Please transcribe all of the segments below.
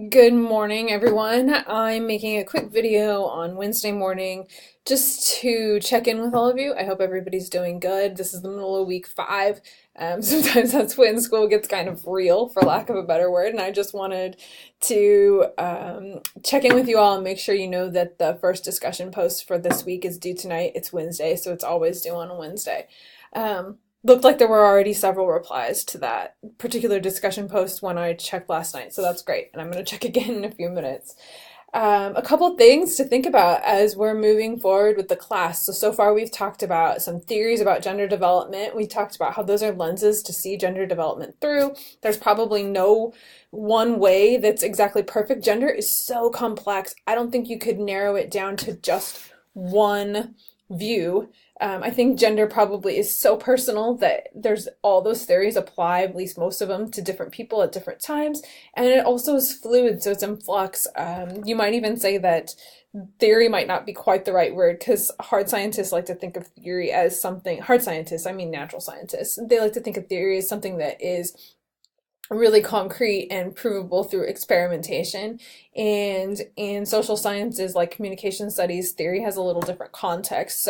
Good morning, everyone. I'm making a quick video on Wednesday morning just to check in with all of you. I hope everybody's doing good. This is the middle of week 5. Sometimes that's when school gets kind of real, for lack of a better word, and I just wanted to check in with you all and make sure you know that the first discussion post for this week is due tonight. It's Wednesday, so it's always due on a Wednesday. Looked like there were already several replies to that particular discussion post when I checked last night, so that's great. And I'm going to check again in a few minutes. A couple things to think about as we're moving forward with the class. So far we've talked about some theories about gender development. We talked about how those are lenses to see gender development through. There's probably no one way that's exactly perfect. Gender is so complex. I don't think you could narrow it down to just one view. I think gender probably is so personal that there's all those theories apply, at least most of them, to different people at different times. And it also is fluid, so it's in flux. You might even say that theory might not be quite the right word because hard scientists like to think of theory as something, hard scientists, I mean natural scientists, they like to think of theory as something that is really concrete and provable through experimentation. And in social sciences like communication studies, theory has a little different context.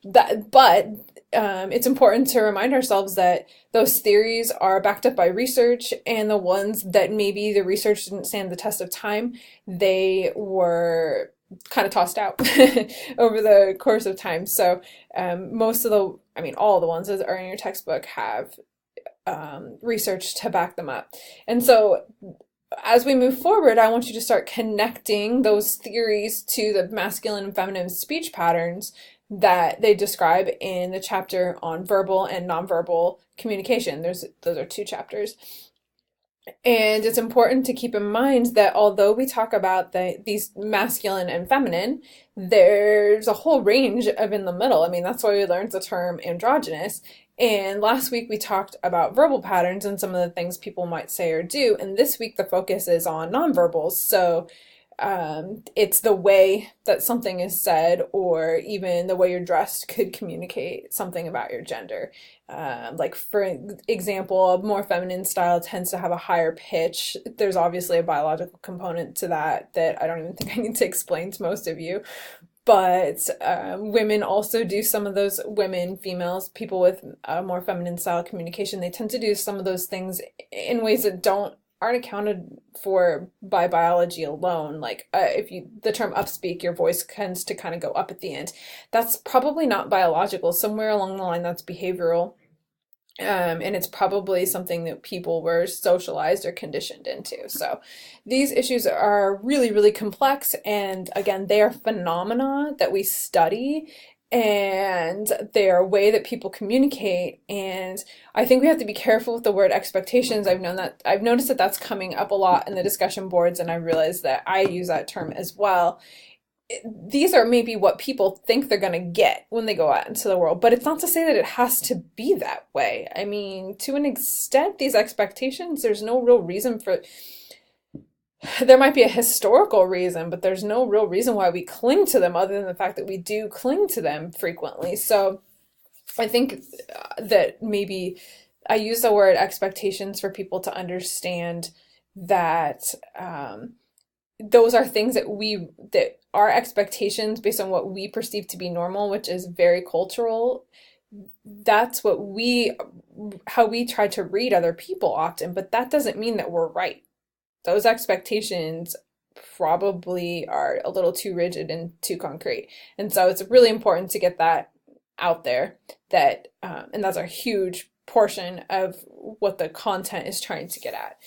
It's important to remind ourselves that those theories are backed up by research, and the ones that maybe the research didn't stand the test of time, they were kind of tossed out over the course of time. So all the ones that are in your textbook have research to back them up. And so as we move forward, I want you to start connecting those theories to the masculine and feminine speech patterns that they describe in the chapter on verbal and nonverbal communication. Those are 2 chapters. And it's important to keep in mind that although we talk about these masculine and feminine, there's a whole range of in the middle. I mean, that's why we learned the term androgynous. And last week we talked about verbal patterns and some of the things people might say or do. And this week the focus is on nonverbals. So it's the way that something is said, or even the way you're dressed could communicate something about your gender. Like for example, a more feminine style tends to have a higher pitch. There's obviously a biological component to that I don't even think I need to explain to most of you. But women also do some of those, females, people with a more feminine style communication, they tend to do some of those things in ways that aren't accounted for by biology alone. Like the term upspeak, your voice tends to kind of go up at the end. That's probably not biological. Somewhere along the line, that's behavioral. And it's probably something that people were socialized or conditioned into. So these issues are really, really complex. And again, they are phenomena that we study, and they are a way that people communicate. And I think we have to be careful with the word expectations. I've noticed that that's coming up a lot in the discussion boards, and I realize that I use that term as well. These are maybe what people think they're going to get when they go out into the world, but it's not to say that it has to be that way. I mean, to an extent, these expectations, there's no real reason for, there might be a historical reason, but there's no real reason why we cling to them other than the fact that we do cling to them frequently. So I think that maybe I use the word expectations for people to understand that those are things that our expectations based on what we perceive to be normal, which is very cultural. That's how we try to read other people often, but that doesn't mean that we're right. Those expectations probably are a little too rigid and too concrete. And so it's really important to get that out there, and that's a huge portion of what the content is trying to get at.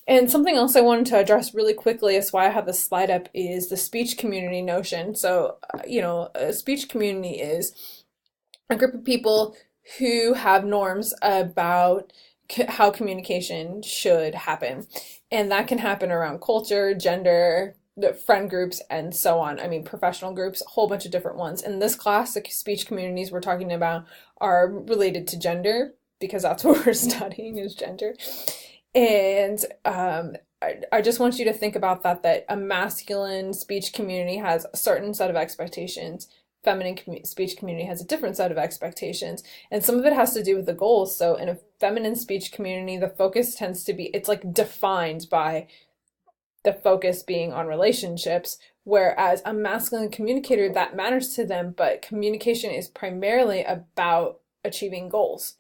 And something else I wanted to address really quickly, is why I have this slide up, is the speech community notion. So, a speech community is a group of people who have norms about how communication should happen. And that can happen around culture, gender, the friend groups, and so on. I mean, professional groups, a whole bunch of different ones. In this class, the speech communities we're talking about are related to gender, because that's what we're studying, is gender. And I just want you to think about that a masculine speech community has a certain set of expectations. Feminine speech community has a different set of expectations. And some of it has to do with the goals. So in a feminine speech community, the focus tends to be, it's like defined by the focus being on relationships, whereas a masculine communicator, that matters to them, but communication is primarily about achieving goals.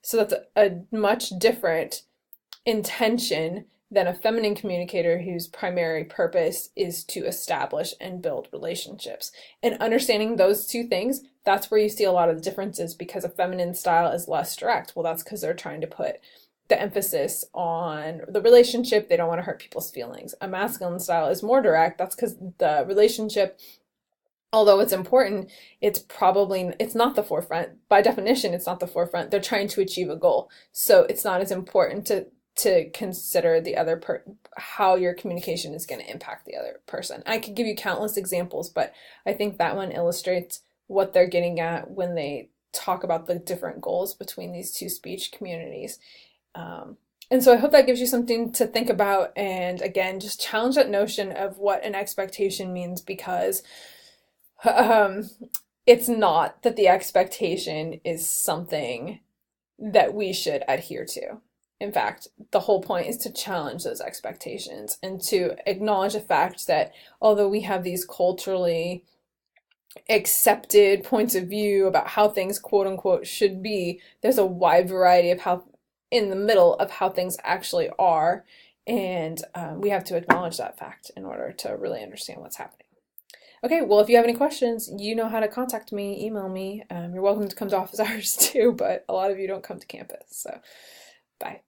So that's a much different intention than a feminine communicator whose primary purpose is to establish and build relationships. And understanding those two things, that's where you see a lot of the differences, because a feminine style is less direct. Well, that's because they're trying to put the emphasis on the relationship. They don't want to hurt people's feelings. A masculine style is more direct. That's because the relationship, although it's important, it's not the forefront. By definition, it's not the forefront. They're trying to achieve a goal. So it's not as important to consider the other how your communication is going to impact the other person. I could give you countless examples, but I think that one illustrates what they're getting at when they talk about the different goals between these two speech communities. And so I hope that gives you something to think about, and again, just challenge that notion of what an expectation means, because it's not that the expectation is something that we should adhere to. In fact, the whole point is to challenge those expectations and to acknowledge the fact that although we have these culturally accepted points of view about how things quote unquote should be, there's a wide variety of how in the middle of how things actually are. And we have to acknowledge that fact in order to really understand what's happening. Okay, well, if you have any questions, you know how to contact me, email me. You're welcome to come to office hours too, but a lot of you don't come to campus. So, bye.